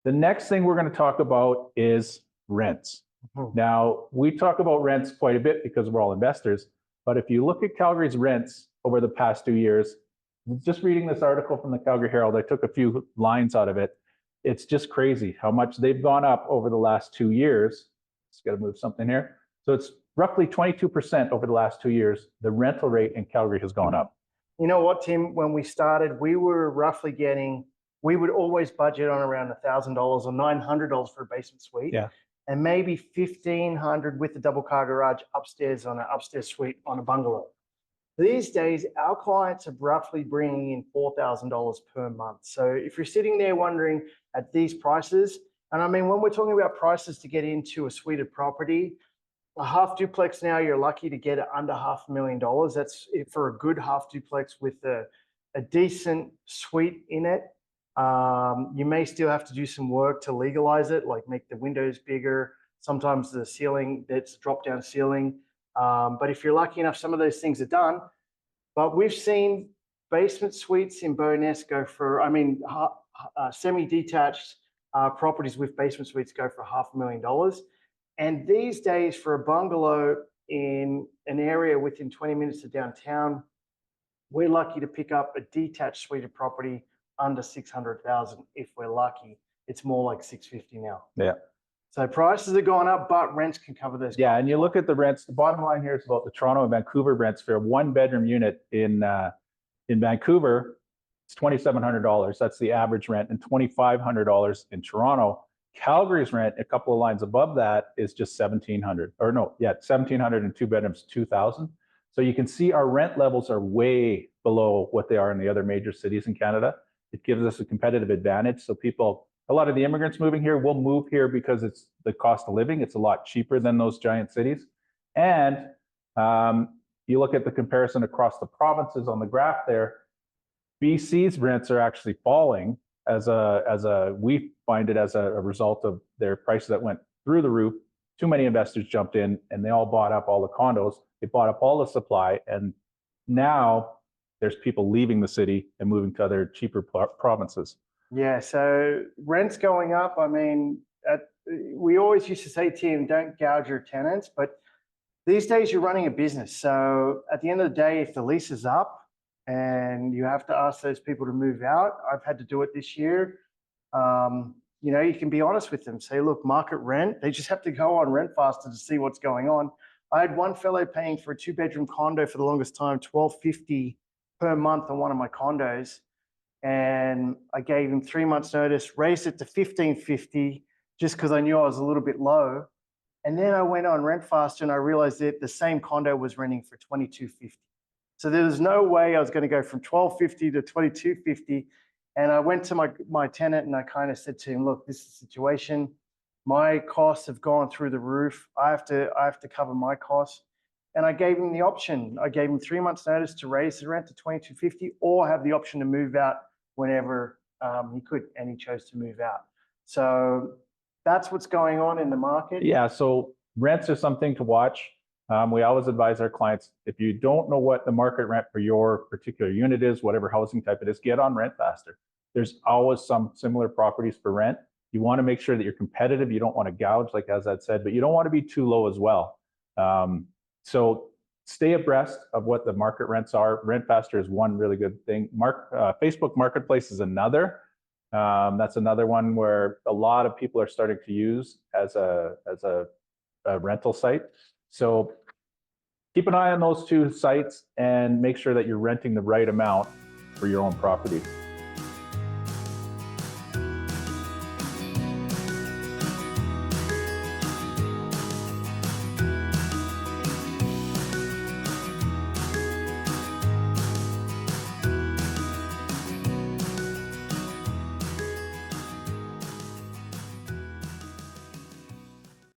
The next thing we're going to talk about is rents. Now, we talk about rents quite a bit because we're all investors, but if you look at Calgary's rents over the past 2 years, just reading this article from the Calgary Herald, I took a few lines out of it. It's just crazy how much they've gone up over the last 2 years. Just got to move something here. So it's roughly 22% over the last 2 years. The rental rate in Calgary has gone up. You know what, Tim? When we started, we were roughly we would always budget on around $1,000 or $900 for a basement suite. Yeah. And maybe $1,500 with the double car garage upstairs on an upstairs suite on a bungalow. These days, our clients are roughly bringing in $4,000 per month. So if you're sitting there wondering at these prices, and I mean, when we're talking about prices to get into a suited property, a half duplex now, you're lucky to get it under $500,000. That's for a good half duplex with a decent suite in it. You may still have to do some work to legalize it, like make the windows bigger. Sometimes the ceiling, it's drop down ceiling. But if you're lucky enough, some of those things are done. But we've seen basement suites in Bowness go for, semi-detached properties with basement suites go for $500,000. And these days for a bungalow in an area within 20 minutes of downtown, we're lucky to pick up a detached suited property under 600,000 if we're lucky. It's more like 650 now. Yeah. So prices are going up, but rents can cover those. Yeah, and you look at the rents. The bottom line here is about the Toronto and Vancouver rents for a one-bedroom unit in Vancouver. It's $2,700. That's the average rent, and $2,500 in Toronto. Calgary's rent, a couple of lines above that, is just $1,700. Or no, yeah, $1,700 and two bedrooms, $2,000. So you can see our rent levels are way below what they are in the other major cities in Canada. It gives us a competitive advantage. So a lot of the immigrants moving here will move here because it's the cost of living. It's a lot cheaper than those giant cities. And you look at the comparison across the provinces on the graph there, BC's rents are actually falling we find it as a result of their prices that went through the roof. Too many investors jumped in and they all bought up all the condos. They bought up all the supply. And now there's people leaving the city and moving to other cheaper provinces. Yeah, so rent's going up. I mean, we always used to say, Tim, don't gouge your tenants, but these days you're running a business. So at the end of the day, if the lease is up and you have to ask those people to move out, I've had to do it this year. You can be honest with them. Say, look, market rent. They just have to go on RentFaster to see what's going on. I had one fellow paying for a 2-bedroom condo for the longest time, $1,250 per month on one of my condos. And I gave him 3 months notice, raised it to $1,550 just because I knew I was a little bit low. And then I went on RentFaster and I realized that the same condo was renting for $2,250. So there was no way I was going to go from $1,250 to $2,250. And I went to my tenant and I kind of said to him, look, this is the situation. My costs have gone through the roof. I have to cover my costs. And I gave him the option. I gave him 3 months notice to raise the rent to $2,250 or have the option to move out whenever he could, and he chose to move out. So that's what's going on in the market. Yeah, so rents are something to watch. We always advise our clients, if you don't know what the market rent for your particular unit is, whatever housing type it is, get on RentFaster. There's always some similar properties for rent. You want to make sure that you're competitive. You don't want to gouge, like Azad said, but you don't want to be too low as well. So stay abreast of what the market rents are. RentFaster is one really good thing. Facebook Marketplace is another. That's another one where a lot of people are starting to use as a rental site. So keep an eye on those two sites and make sure that you're renting the right amount for your own property.